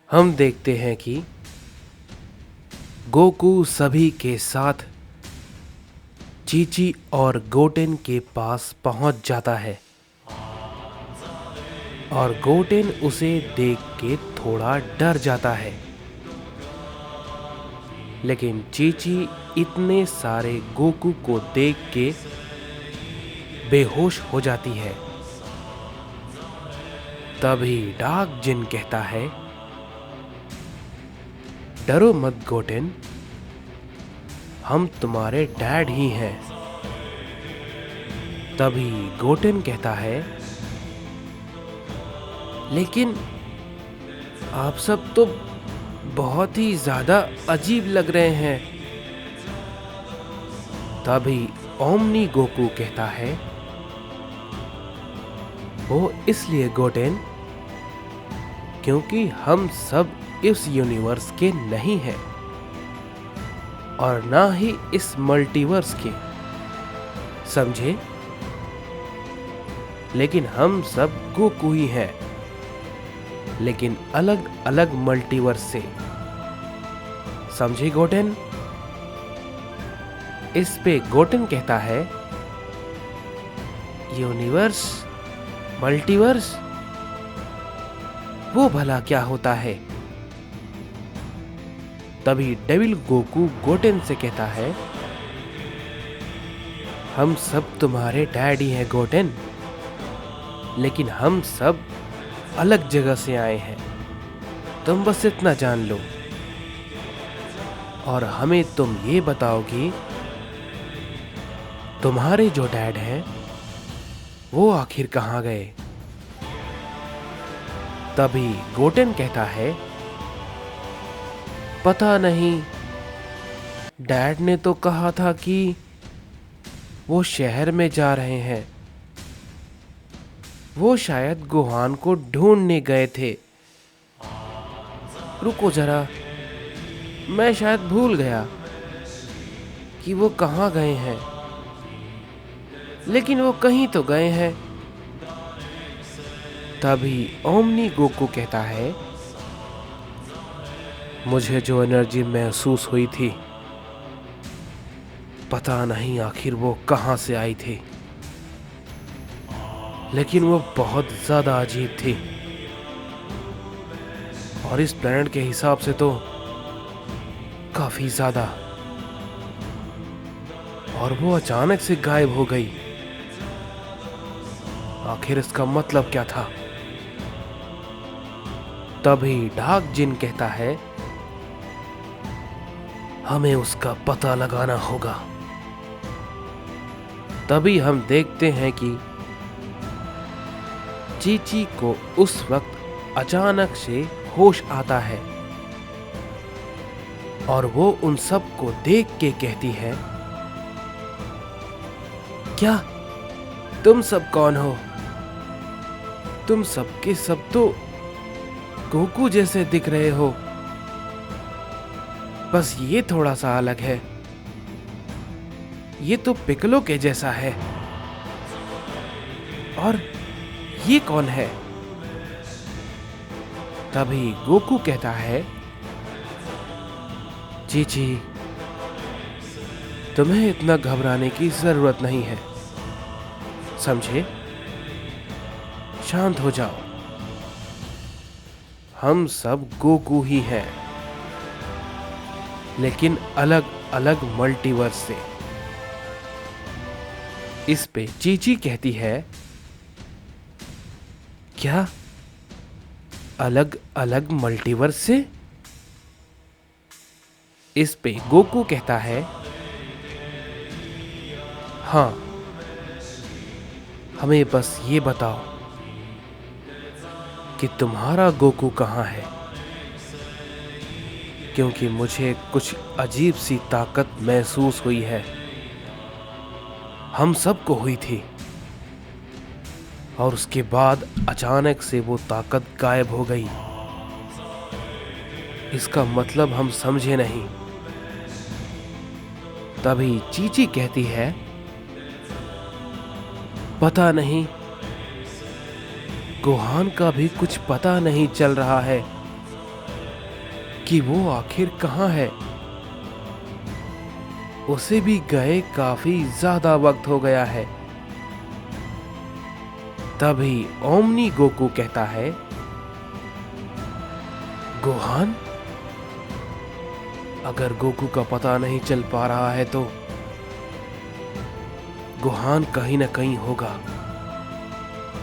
हम देखते हैं कि गोकू सभी के साथ चीची और गोटेन के पास पहुंच जाता है और गोटेन उसे देख के थोड़ा डर जाता है। लेकिन चीची इतने सारे गोकू को देख के बेहोश हो जाती है। तभी डार्क जिन कहता है, डरो मत गोटेन, हम तुम्हारे डैड ही हैं। तभी गोटेन कहता है, लेकिन आप सब तो बहुत ही ज्यादा अजीब लग रहे हैं। तभी ओमनी गोकू कहता है, वो इसलिए गोटेन क्योंकि हम सब इस यूनिवर्स के नहीं हैं और ना ही इस मल्टीवर्स के, समझे? लेकिन हम सब गोकू ही हैं, लेकिन अलग अलग मल्टीवर्स से, समझे गोटेन? इस पे गोटेन कहता है, यूनिवर्स, मल्टीवर्स, वो भला क्या होता है? तभी डेविल गोकू गोटेन से कहता है, हम सब तुम्हारे डैडी हैं गोटेन, लेकिन हम सब अलग जगह से आए हैं, तुम बस इतना जान लो। और हमें तुम ये बताओ कि तुम्हारे जो डैड हैं वो आखिर कहाँ गए? तभी गोटेन कहता है, पता नहीं, डैड ने तो कहा था कि वो शहर में जा रहे हैं, वो शायद गुहान को ढूंढने गए थे। रुको जरा, मैं शायद भूल गया कि वो कहाँ गए हैं, लेकिन वो कहीं तो गए हैं। तभी ओमनी गोकू कहता है, मुझे जो एनर्जी महसूस हुई थी, पता नहीं आखिर वो कहाँ से आई थी, लेकिन वो बहुत ज्यादा अजीब थी और इस प्लेनेट के हिसाब से तो काफी ज्यादा। और वो अचानक से गायब हो गई। आखिर इसका मतलब क्या था? तभी डार्क जिन कहता है, हमें उसका पता लगाना होगा। तभी हम देखते हैं कि चीची को उस वक्त अचानक से होश आता है और वो उन सब को देख के कहती है, क्या तुम सब कौन हो? तुम सबके सब तो गोकू जैसे दिख रहे हो, बस ये थोड़ा सा अलग है, ये तो पिकलो के जैसा है। और ये कौन है? तभी गोकू कहता है, चीची, तुम्हें इतना घबराने की जरूरत नहीं है, समझे? शांत हो जाओ, हम सब गोकू ही हैं, लेकिन अलग अलग मल्टीवर्स से। इस पे चीची कहती है, क्या अलग अलग मल्टीवर्स से? इस पे गोकू कहता है, हाँ, हमें बस ये बताओ कि तुम्हारा गोकू कहाँ है, क्योंकि मुझे कुछ अजीब सी ताकत महसूस हुई है, हम सबको हुई थी, और उसके बाद अचानक से वो ताकत गायब हो गई। इसका मतलब हम समझे नहीं। तभी चीची कहती है, पता नहीं, गुहान का भी कुछ पता नहीं चल रहा है। कि वो आखिर कहाँ है। उसे भी गए काफी ज्यादा वक्त हो गया है। तभी ओमनी गोकू कहता है, गोहान, अगर गोकू का पता नहीं चल पा रहा है तो गोहान कहीं ना कहीं होगा।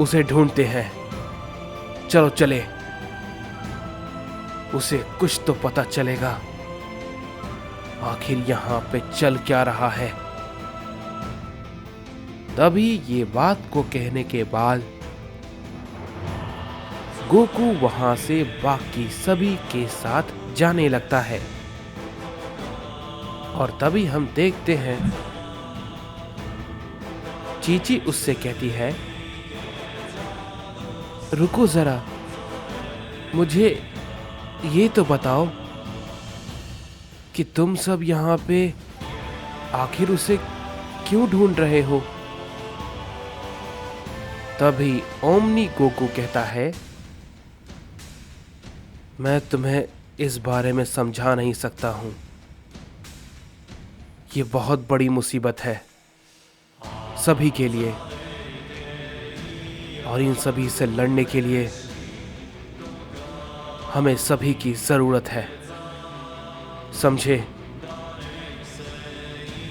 उसे ढूंढते हैं। चलो चले, उसे कुछ तो पता चलेगा आखिर यहां पे चल क्या रहा है। तभी ये बात को कहने के बाद गोकू वहां से बाकी सभी के साथ जाने लगता है। और तभी हम देखते हैं चीची उससे कहती है, रुको जरा, मुझे ये तो बताओ कि तुम सब यहाँ पे आखिर उसे क्यों ढूंढ रहे हो। तभी ओमनी गोकू कहता है, मैं तुम्हें इस बारे में समझा नहीं सकता हूं। ये बहुत बड़ी मुसीबत है सभी के लिए, और इन सभी से लड़ने के लिए हमें सभी की जरूरत है, समझे।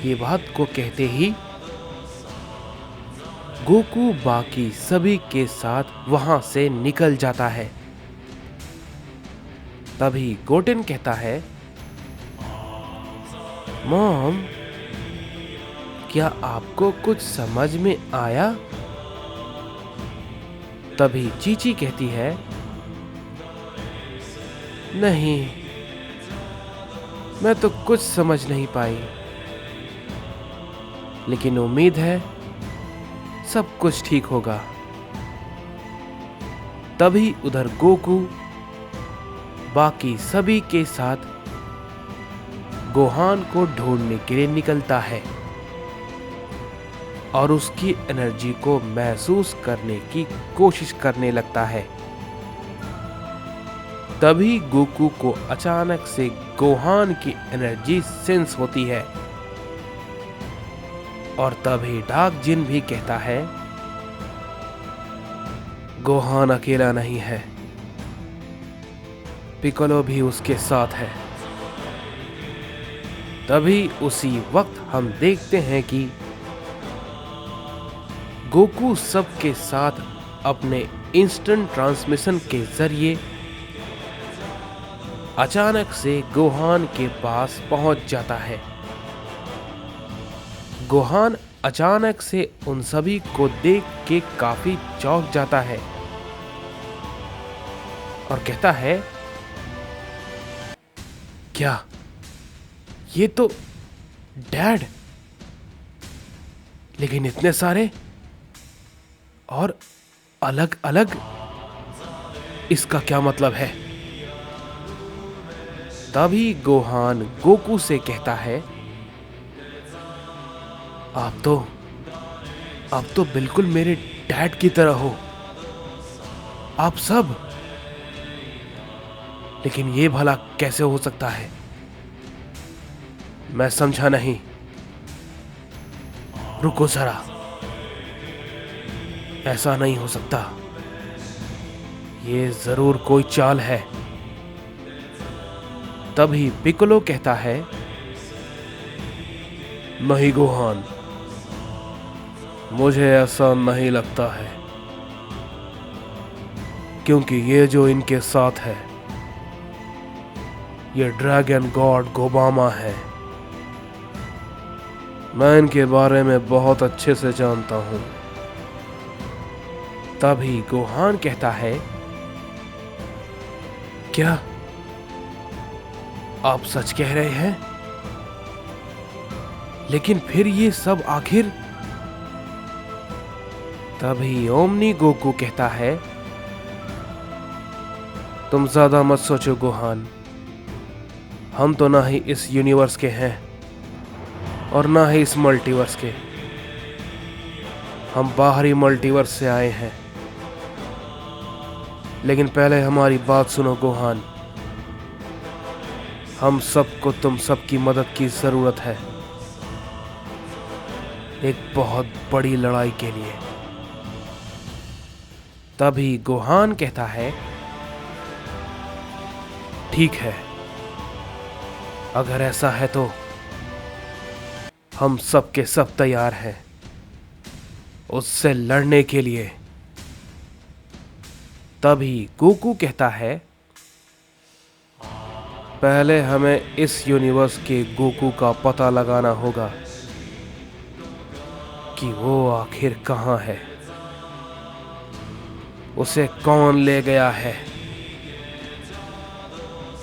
ये बात को कहते ही गोकू बाकी सभी के साथ वहां से निकल जाता है। तभी गोटेन कहता है, मॉम, क्या आपको कुछ समझ में आया। तभी चीची कहती है, नहीं, मैं तो कुछ समझ नहीं पाई, लेकिन उम्मीद है सब कुछ ठीक होगा। तभी उधर गोकू बाकी सभी के साथ गोहान को ढूंढने के लिए निकलता है और उसकी एनर्जी को महसूस करने की कोशिश करने लगता है। तभी गोकू को अचानक से गोहान की एनर्जी सेंस होती है और तभी डार्क जिन भी कहता है, गोहान अकेला नहीं है, पिकोलो भी उसके साथ है। तभी उसी वक्त हम देखते हैं कि गोकू सबके साथ अपने इंस्टेंट ट्रांसमिशन के जरिए अचानक से गोहान के पास पहुंच जाता है। गोहान अचानक से उन सभी को देख के काफी चौंक जाता है और कहता है, क्या ये तो डैड, लेकिन इतने सारे और अलग अलग, इसका क्या मतलब है। तभी गोहान गोकू से कहता है, आप तो बिल्कुल मेरे डैड की तरह हो, आप सब। लेकिन ये भला कैसे हो सकता है, मैं समझा नहीं। रुको जरा, ऐसा नहीं हो सकता, ये जरूर कोई चाल है। तभी पिकोलो कहता है, नहीं गोहान, मुझे ऐसा नहीं लगता है, क्योंकि ये जो इनके साथ है ये ड्रैगन गॉड गोबामा है। मैं इनके बारे में बहुत अच्छे से जानता हूं। तभी गोहान कहता है, क्या आप सच कह रहे हैं। लेकिन फिर ये सब आखिर। तभी ओमनी गोकू कहता है, तुम ज्यादा मत सोचो गोहान, हम तो ना ही इस यूनिवर्स के हैं और ना ही इस मल्टीवर्स के, हम बाहरी मल्टीवर्स से आए हैं। लेकिन पहले हमारी बात सुनो गोहान, हम सबको तुम सबकी मदद की जरूरत है, एक बहुत बड़ी लड़ाई के लिए। तभी गोहान कहता है, ठीक है, अगर ऐसा है तो हम सब के सब तैयार हैं उससे लड़ने के लिए। तभी गोकू कहता है, पहले हमें इस यूनिवर्स के गोकू का पता लगाना होगा कि वो आखिर कहाँ है, उसे कौन ले गया है।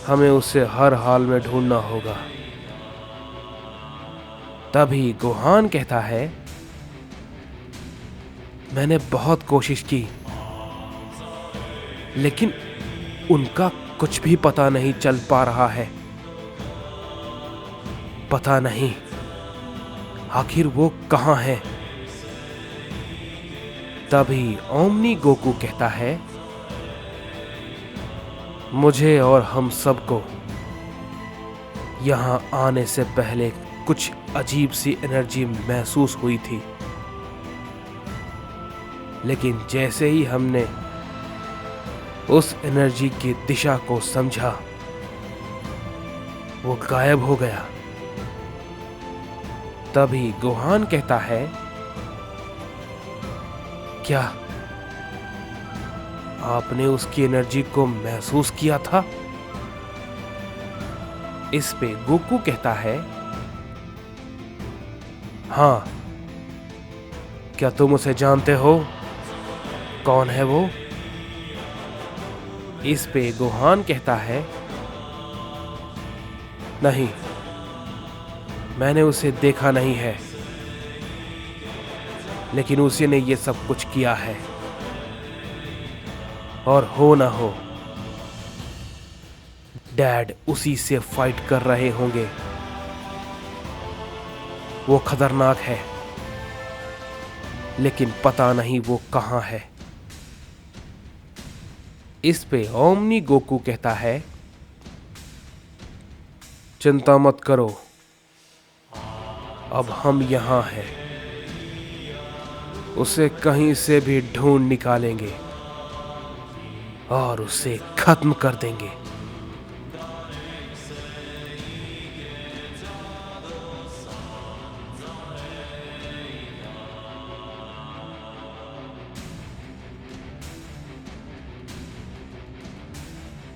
हमें उसे हर हाल में ढूंढना होगा। तभी गोहान कहता है, मैंने बहुत कोशिश की, लेकिन उनका कुछ भी पता नहीं चल पा रहा है। पता नहीं आखिर वो कहाँ है। तभी ओमनी गोकू कहता है, मुझे और हम सबको यहाँ आने से पहले कुछ अजीब सी एनर्जी महसूस हुई थी, लेकिन जैसे ही हमने उस एनर्जी की दिशा को समझा, वो गायब हो गया। तभी गोहान कहता है, क्या आपने उसकी एनर्जी को महसूस किया था? इस पे गोकू कहता है, हाँ। क्या तुम उसे जानते हो? कौन है वो? इस पे गोहान कहता है, नहीं, मैंने उसे देखा नहीं है, लेकिन उसी ने ये सब कुछ किया है। और हो ना हो, डैड उसी से फाइट कर रहे होंगे। वो खतरनाक है, लेकिन पता नहीं वो कहाँ है। इस पे ओमनी गोकू कहता है, चिंता मत करो, अब हम यहां हैं, उसे कहीं से भी ढूंढ निकालेंगे और उसे खत्म कर देंगे।